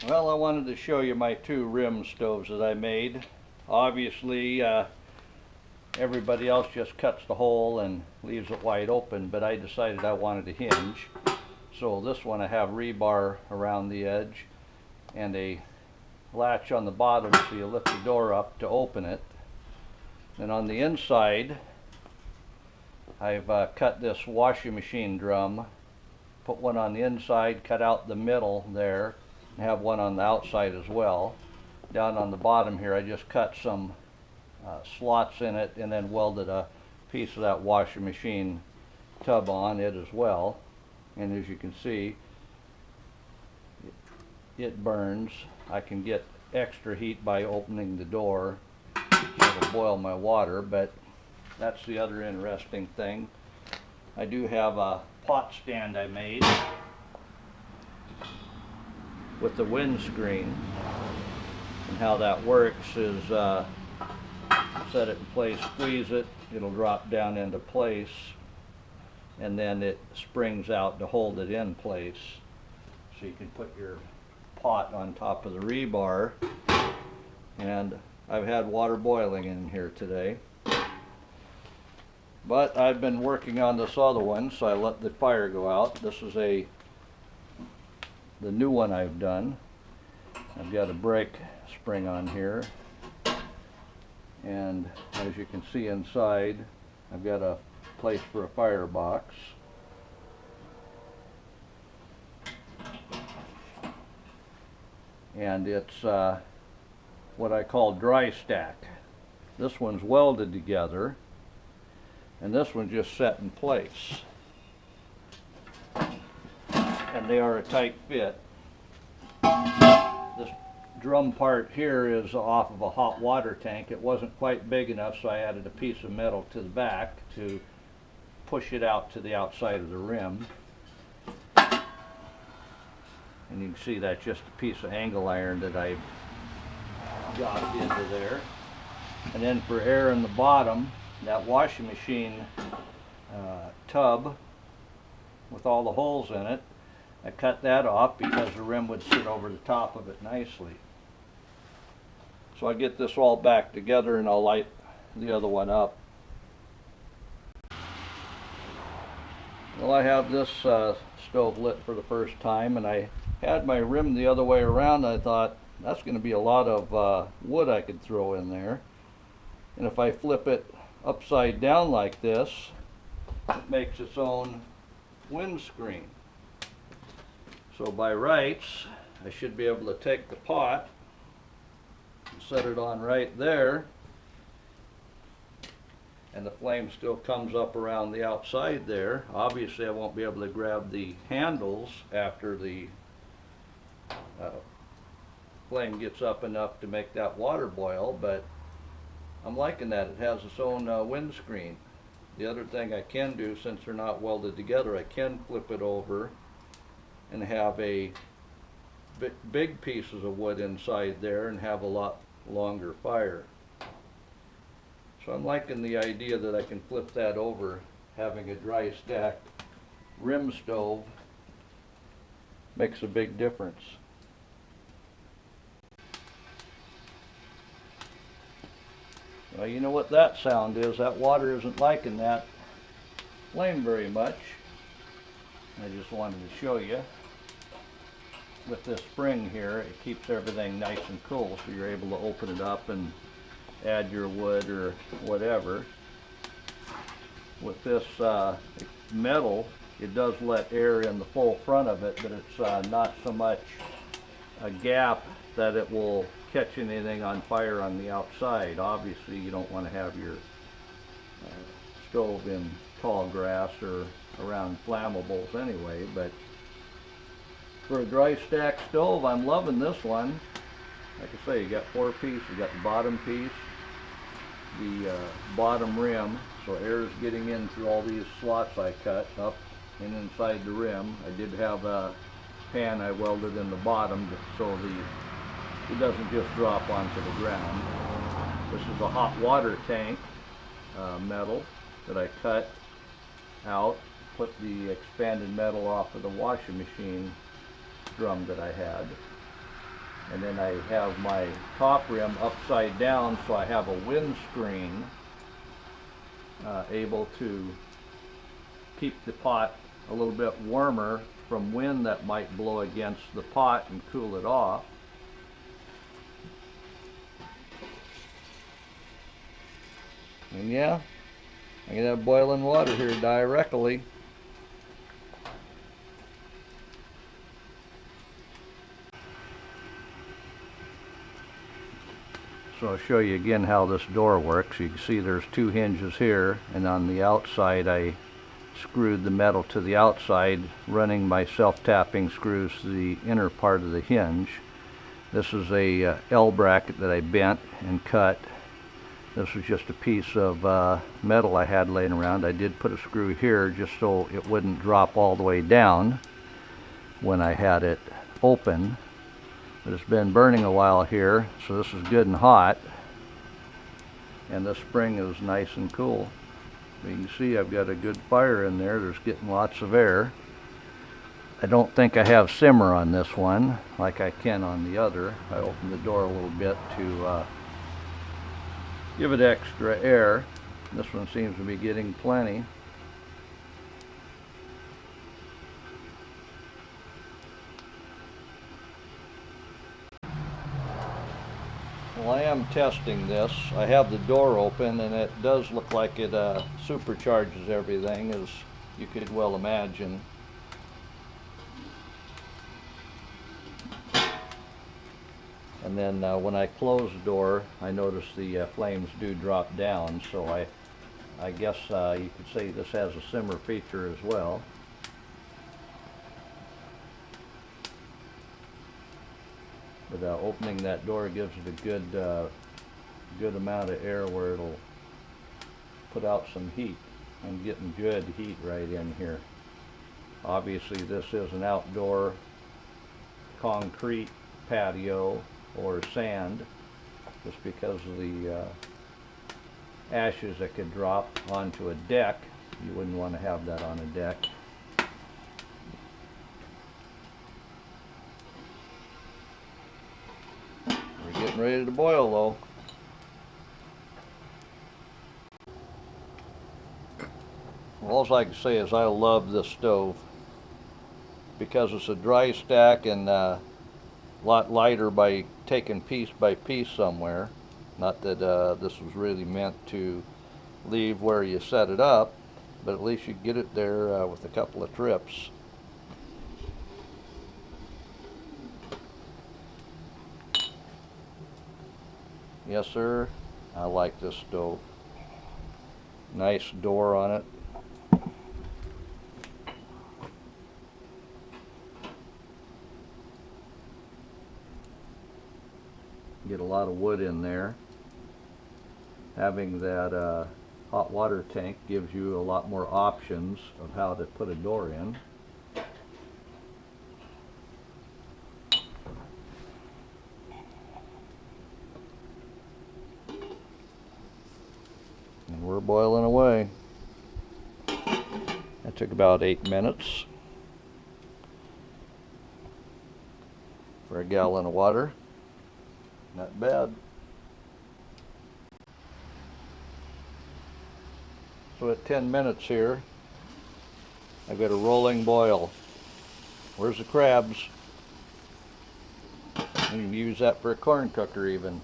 Well, I wanted to show you my two rim stoves that I made. Obviously, everybody else just cuts the hole and leaves it wide open, but I decided I wanted a hinge. So this one I have rebar around the edge and a latch on the bottom so you lift the door up to open it. And on the inside, I've cut this washing machine drum, put one on the inside, cut out the middle there, and have one on the outside as well. Down on the bottom here I just cut some slots in it and then welded a piece of that washing machine tub on it as well. And as you can see, it burns. I can get extra heat by opening the door. It'll boil my water, but that's the other interesting thing. I do have a pot stand I made with the windscreen, and how that works is set it in place, squeeze it, it'll drop down into place, and then it springs out to hold it in place. So you can put your pot on top of the rebar, and I've had water boiling in here today. But I've been working on this other one, so I let the fire go out. This is the new one I've done. I've got a brake spring on here, and as you can see inside, I've got a place for a firebox. And it's what I call dry stack. This one's welded together, and this one's just set in place. And they are a tight fit. This drum part here is off of a hot water tank. It wasn't quite big enough, so I added a piece of metal to the back to push it out to the outside of the rim. And you can see that's just a piece of angle iron that I got into there. And then for air in the bottom, that washing machine tub with all the holes in it, I cut that off because the rim would sit over the top of it nicely. So I get this all back together and I'll light the other one up. Well, I have this stove lit for the first time, and I had my rim the other way around. I thought that's going to be a lot of wood I could throw in there. And if I flip it upside down like this, it makes its own windscreen. So by rights, I should be able to take the pot and set it on right there, and the flame still comes up around the outside there. Obviously I won't be able to grab the handles after the flame gets up enough to make that water boil, but I'm liking that. It has its own windscreen. The other thing I can do, since they're not welded together, I can flip it over and have a big pieces of wood inside there and have a lot longer fire. So I'm liking the idea that I can flip that over. Having a dry stack rim stove makes a big difference. Well, you know what that sound is. That water isn't liking that flame very much. I just wanted to show you. With this spring here, it keeps everything nice and cool, so you're able to open it up and add your wood or whatever. With this metal, it does let air in the full front of it, but it's not so much a gap that it will catch anything on fire on the outside. Obviously you don't want to have your stove in tall grass or around flammables anyway, but for a dry stack stove, I'm loving this one. Like I say, you got 4 pieces. You got the bottom piece, the bottom rim, so air is getting in through all these slots I cut up and inside the rim. I did have a pan I welded in the bottom so it doesn't just drop onto the ground. This is a hot water tank metal that I cut out, put the expanded metal off of the washing machine drum that I had. And then I have my top rim upside down, so I have a windscreen able to keep the pot a little bit warmer from wind that might blow against the pot and cool it off. And yeah, I can have boiling water here directly. So I'll show you again how this door works. You can see there's two hinges here, and on the outside I screwed the metal to the outside, running my self-tapping screws to the inner part of the hinge. This is a L bracket that I bent and cut. This was just a piece of metal I had laying around. I did put a screw here just so it wouldn't drop all the way down when I had it open. But it's been burning a while here, so this is good and hot. And the spring is nice and cool. You can see I've got a good fire in there. There's getting lots of air. I don't think I have simmer on this one like I can on the other. I opened the door a little bit to give it extra air. This one seems to be getting plenty. Well, I am testing this. I have the door open and it does look like it supercharges everything, as you could well imagine. And then when I close the door, I notice the flames do drop down, so I guess you could say this has a simmer feature as well. But opening that door gives it a good amount of air where it'll put out some heat. I'm getting good heat right in here. Obviously this is an outdoor concrete patio or sand, just because of the ashes that could drop onto a deck. You wouldn't want to have that on a deck. We're getting ready to boil though. All I can say is I love this stove because it's a dry stack and a lot lighter by taking piece by piece somewhere. Not that this was really meant to leave where you set it up, but at least you get it there with a couple of trips. Yes sir, I like this stove. Nice door on it. Get a lot of wood in there. Having that hot water tank gives you a lot more options of how to put a door in. And we're boiling away. That took about 8 minutes for a gallon of water. Not bad. So at 10 minutes here, I've got a rolling boil. Where's the crabs? You can use that for a corn cooker even.